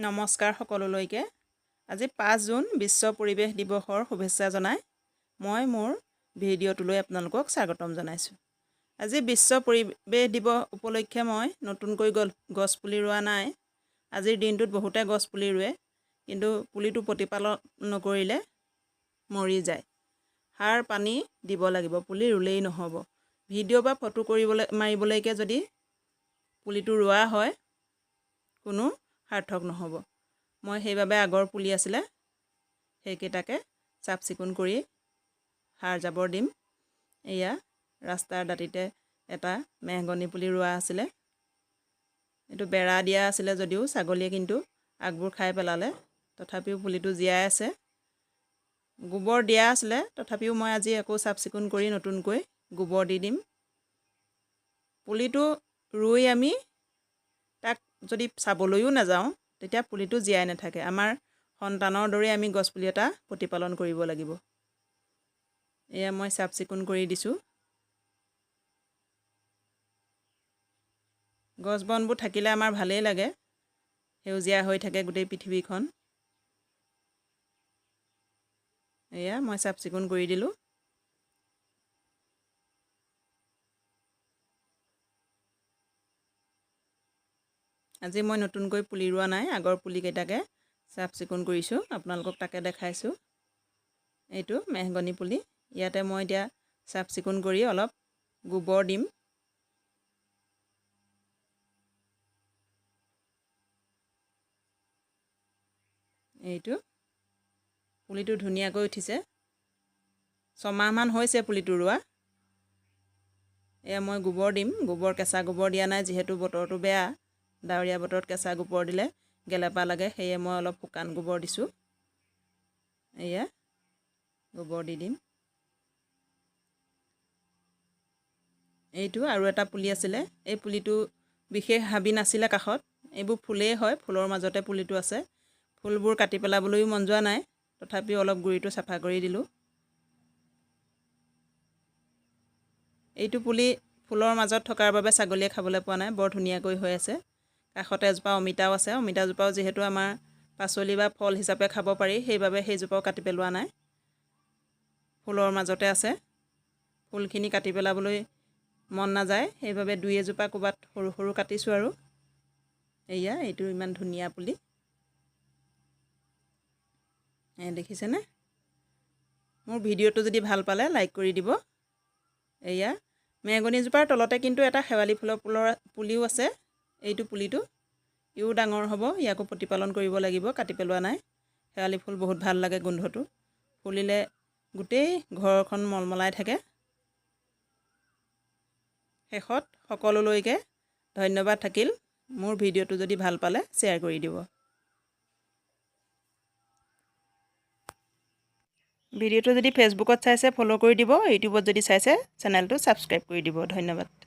নমস্কাৰ সকলোলৈকে। আজি ৫ জুন বিশ্ব পৰিৱেশ দিৱসৰ শুভেচ্ছা জনাই মই মোৰ ভিডিঅ'টোলৈ আপোনালোকক স্বাগতম জনাইছোঁ। আজি বিশ্ব পৰিৱেশ দিৱস উপলক্ষে মই নতুনকৈ গছ পুলি ৰোৱা নাই। আজিৰ দিনটোত বহুতে গছ পুলি ৰুৱে, কিন্তু পুলিটো প্ৰতিপালন নকৰিলে মৰি যায়। সাৰ পানী দিব লাগিব, পুলি ৰুলেই নহ'ব। ভিডিঅ' বা ফটো মাৰিবলৈকে যদি পুলিটো ৰোৱা হয় কোনো সাৰ্থক নহ'ব। মই সেইবাবে আগৰ পুলি আছিলে সেইকেইটাকে চাফ চিকুণ কৰি সাৰ জাবৰ দিম। এয়া ৰাস্তাৰ দাঁতিতে এটা মেহগনি পুলি ৰোৱা আছিলে। এইটো বেৰা দিয়া আছিলে যদিও ছাগলীয়ে কিন্তু আগবোৰ খাই পেলালে, তথাপিও পুলিটো জীয়াই আছে। গোবৰ দিয়া আছিলে, তথাপিও মই আজি আকৌ চাফ চিকুণ কৰি নতুনকৈ গোবৰ দি দিম। পুলিটো ৰুই আমি তাক যদি চাবলৈও নাযাওঁ তেতিয়া পুলিটো জীয়াই নাথাকে। আমাৰ সন্তানৰ দৰে আমি গছপুলি এটা প্ৰতিপালন কৰিব লাগিব। এয়া মই চাফ চিকুণ কৰি দিছোঁ। গছ বনবোৰ থাকিলে আমাৰ ভালেই লাগে, সেউজীয়া হৈ থাকে গোটেই পৃথিৱীখন। এয়া মই চাফ চিকুণ কৰি দিলোঁ। আজি মই নতুনকৈ পুলি ৰোৱা নাই, আগৰ পুলিকেইটাকে চাফ চিকুণ কৰিছোঁ, আপোনালোকক তাকে দেখাইছোঁ। এইটো মেহগনি পুলি। ইয়াতে মই এতিয়া চাফ চিকুণ কৰি অলপ গোবৰ দিম। এইটো পুলিটো ধুনীয়াকৈ উঠিছে, 6 মাহমান হৈছে পুলিটো ৰোৱা। এয়া মই গোবৰ দিম, কেঁচা গোবৰ দিয়া নাই, যিহেতু বতৰটো বেয়া। ডাৱৰীয়া বতৰত কেঁচা গোবৰ দিলে গেলেপা লাগে, সেয়ে মই অলপ শুকান গোবৰ দিছোঁ। এয়া গোবৰ দি দিম। এইটো আৰু এটা পুলি আছিলে, এই পুলিটো বিশেষ হাবি নাছিলে কাষত। এইবোৰ ফুলেই হয়, ফুলৰ মাজতে পুলিটো আছে। ফুলবোৰ কাটি পেলাবলৈও মন যোৱা নাই, তথাপিও অলপ গুৰিটো চাফা কৰি দিলোঁ। এইটো পুলি ফুলৰ মাজত থকাৰ বাবে ছাগলীয়ে খাবলৈ পোৱা নাই, বৰ ধুনীয়াকৈ হৈ আছে। কাষতে এজোপা অমিতাও আছে, অমিতাজোপাও যিহেতু আমাৰ পাচলি বা ফল হিচাপে খাব পাৰি, সেইবাবে সেইজোপাও কাটি পেলোৱা নাই, ফুলৰ মাজতে আছে। ফুলখিনি কাটি পেলাবলৈ মন নাযায়, সেইবাবে দুই এজোপা ক'ৰবাত সৰু সৰু কাটিছোঁ আৰু। এয়া এইটো ইমান ধুনীয়া পুলি, দেখিছেনে? মোৰ ভিডিঅ'টো যদি ভাল পালে লাইক কৰি দিব। এয়া মেহগনিজোপাৰ তলতে কিন্তু এটা শেৱালি ফুলৰ পুলিও আছে। এইটো পুলিটো ইও ডাঙৰ হ'ব, ইয়াকো প্ৰতিপালন কৰিব লাগিব, কাটি পেলোৱা নাই। শেৱালি ফুল বহুত ভাল লাগে, গোন্ধটো ফুলিলে গোটেই ঘৰখন মলমলাই থাকে। শেষত সকলোলৈকে ধন্যবাদ থাকিল। মোৰ ভিডিঅ'টো যদি ভাল পালে শ্বেয়াৰ কৰি দিব। ভিডিঅ'টো যদি ফেচবুকত চাইছে ফ'ল' কৰি দিব, ইউটিউবত যদি চাইছে চেনেলটো ছাবস্ক্ৰাইব কৰি দিব। ধন্যবাদ।